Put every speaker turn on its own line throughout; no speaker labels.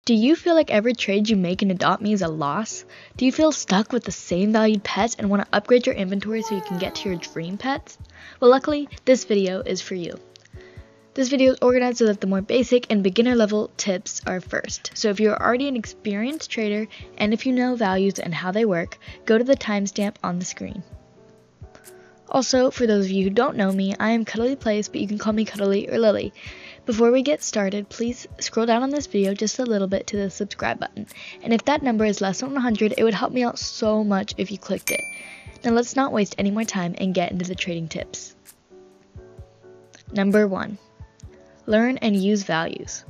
Do you feel like every trade you make in Adopt Me is a loss? Do you feel stuck with the same valued pets and want to upgrade your inventory so you can get to your dream pets? Well, luckily, this video is for you. This video is organized so that the more basic and beginner level tips are first. So if you're already an experienced trader and if you know values and how they work, go to the timestamp on the screen. Also, for those of you who don't know me, I am Cuddly Plays, but you can call me Cuddly or Lily. Before we get started, please scroll down on this video just a little bit to the subscribe button. And if that number is less than 100, it would help me out so much if you clicked it. Now let's not waste any more time and get into the trading tips. Number 1. Learn and use values.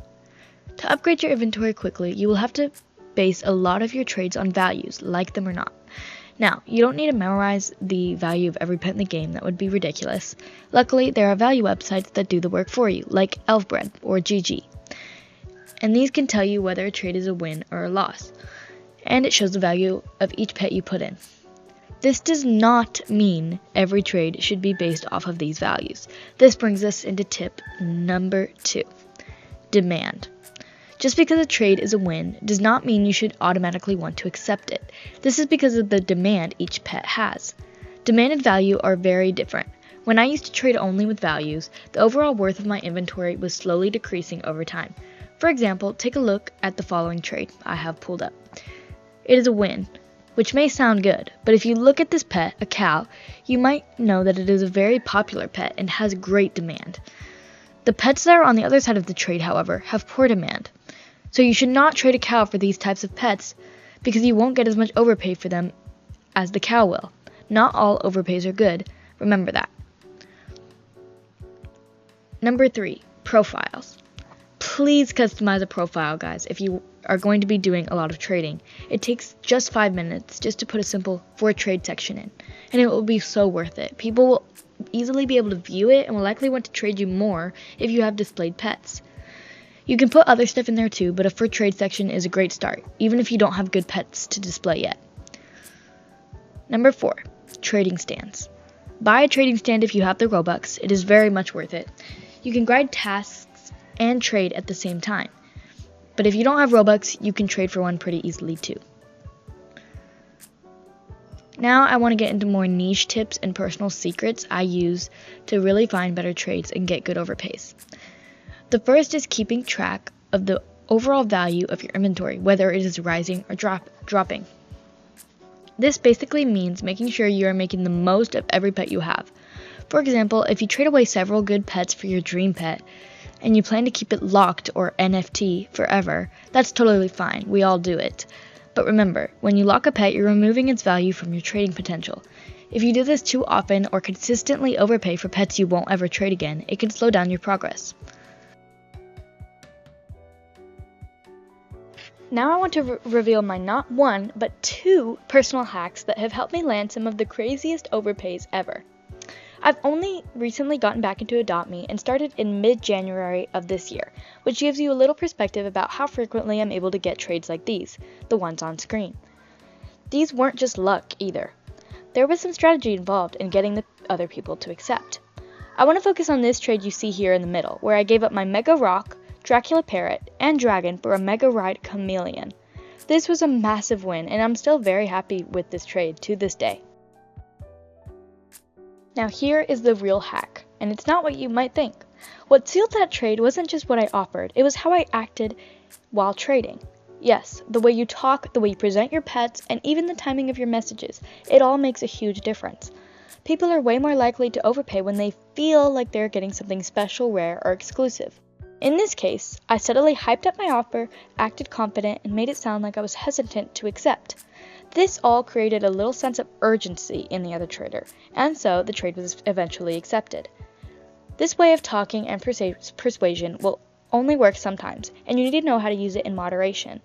To upgrade your inventory quickly, you will have to base a lot of your trades on values, like them or not. Now, you don't need to memorize the value of every pet in the game, that would be ridiculous. Luckily, there are value websites that do the work for you, like Elfbread or GG. And these can tell you whether a trade is a win or a loss. And it shows the value of each pet you put in. This does not mean every trade should be based off of these values. This brings us into tip number 2, demand. Just because a trade is a win does not mean you should automatically want to accept it. This is because of the demand each pet has. Demand and value are very different. When I used to trade only with values, the overall worth of my inventory was slowly decreasing over time. For example, take a look at the following trade I have pulled up. It is a win, which may sound good, but if you look at this pet, a cow, you might know that it is a very popular pet and has great demand. The pets that are on the other side of the trade, however, have poor demand. So you should not trade a cow for these types of pets because you won't get as much overpay for them as the cow will. Not all overpays are good. Remember that. Number 3, profiles. Please customize a profile, guys, if you are going to be doing a lot of trading. It takes just 5 minutes just to put a simple for trade section in, and it will be so worth it. People will easily be able to view it and will likely want to trade you more if you have displayed pets. You can put other stuff in there too, but a for trade section is a great start, even if you don't have good pets to display yet. Number 4, trading stands. Buy a trading stand if you have the Robux. It is very much worth it. You can grind tasks and trade at the same time. But if you don't have Robux, you can trade for one pretty easily too. Now I want to get into more niche tips and personal secrets I use to really find better trades and get good overpays. The first is keeping track of the overall value of your inventory, whether it is rising or dropping. This basically means making sure you are making the most of every pet you have. For example, if you trade away several good pets for your dream pet, and you plan to keep it locked or NFT forever, that's totally fine. We all do it. But remember, when you lock a pet, you're removing its value from your trading potential. If you do this too often or consistently overpay for pets you won't ever trade again, it can slow down your progress. Now I want to reveal my not one, but 2 personal hacks that have helped me land some of the craziest overpays ever. I've only recently gotten back into Adopt Me and started in mid-January of this year, which gives you a little perspective about how frequently I'm able to get trades like these, the ones on screen. These weren't just luck either. There was some strategy involved in getting the other people to accept. I want to focus on this trade you see here in the middle, where I gave up my Mega Rock, Dracula Parrot, and Dragon for a Mega Ride Chameleon. This was a massive win, and I'm still very happy with this trade to this day. Now here is the real hack, and it's not what you might think. What sealed that trade wasn't just what I offered, it was how I acted while trading. Yes, the way you talk, the way you present your pets, and even the timing of your messages, it all makes a huge difference. People are way more likely to overpay when they feel like they're getting something special, rare, or exclusive. In this case, I subtly hyped up my offer, acted confident, and made it sound like I was hesitant to accept. This all created a little sense of urgency in the other trader, and so the trade was eventually accepted. This way of talking and persuasion will only work sometimes, and you need to know how to use it in moderation.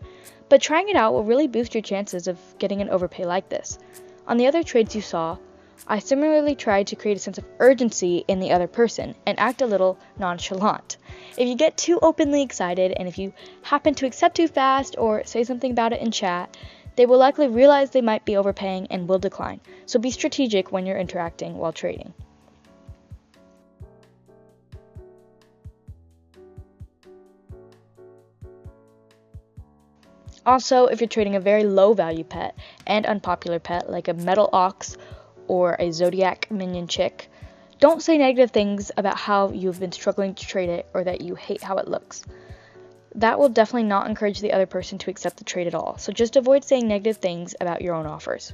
But trying it out will really boost your chances of getting an overpay like this. On the other trades you saw, I similarly tried to create a sense of urgency in the other person and act a little nonchalant. If you get too openly excited and if you happen to accept too fast or say something about it in chat, they will likely realize they might be overpaying and will decline. So be strategic when you're interacting while trading. Also, if you're trading a very low value pet and unpopular pet like a metal ox or a zodiac minion chick, don't say negative things about how you've been struggling to trade it or that you hate how it looks. That will definitely not encourage the other person to accept the trade at all, so just avoid saying negative things about your own offers.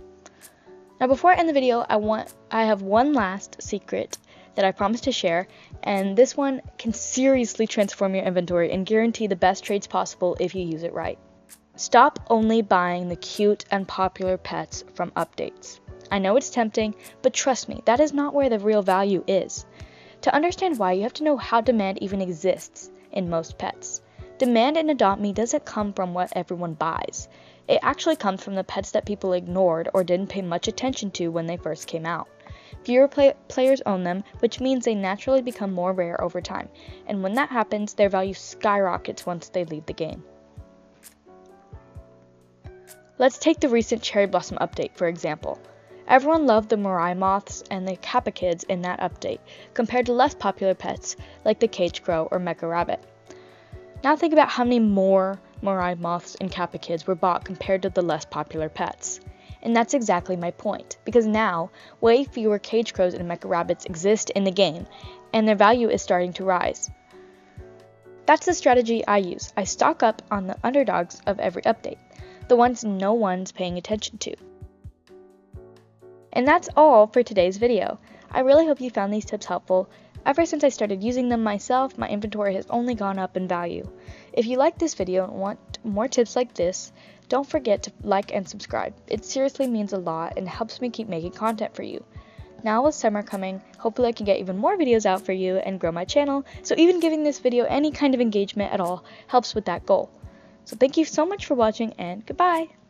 Now before I end the video, I have one last secret that I promised to share, and this one can seriously transform your inventory and guarantee the best trades possible if you use it right. Stop only buying the cute and popular pets from updates. I know it's tempting, but trust me, that is not where the real value is. To understand why, you have to know how demand even exists in most pets. Demand in Adopt Me doesn't come from what everyone buys. It actually comes from the pets that people ignored or didn't pay much attention to when they first came out. Fewer players own them, which means they naturally become more rare over time, and when that happens, their value skyrockets once they leave the game. Let's take the recent Cherry Blossom update, for example. Everyone loved the Mirai moths and the Kappa kids in that update, compared to less popular pets like the cage crow or mecha rabbit. Now think about how many more Mirai moths and Kappa kids were bought compared to the less popular pets. And that's exactly my point, because now way fewer cage crows and mecha rabbits exist in the game, and their value is starting to rise. That's the strategy I use. I stock up on the underdogs of every update, the ones no one's paying attention to. And that's all for today's video. I really hope you found these tips helpful. Ever since I started using them myself, my inventory has only gone up in value. If you like this video and want more tips like this, don't forget to like and subscribe. It seriously means a lot and helps me keep making content for you. Now with summer coming, hopefully I can get even more videos out for you and grow my channel, so even giving this video any kind of engagement at all helps with that goal. So thank you so much for watching, and goodbye!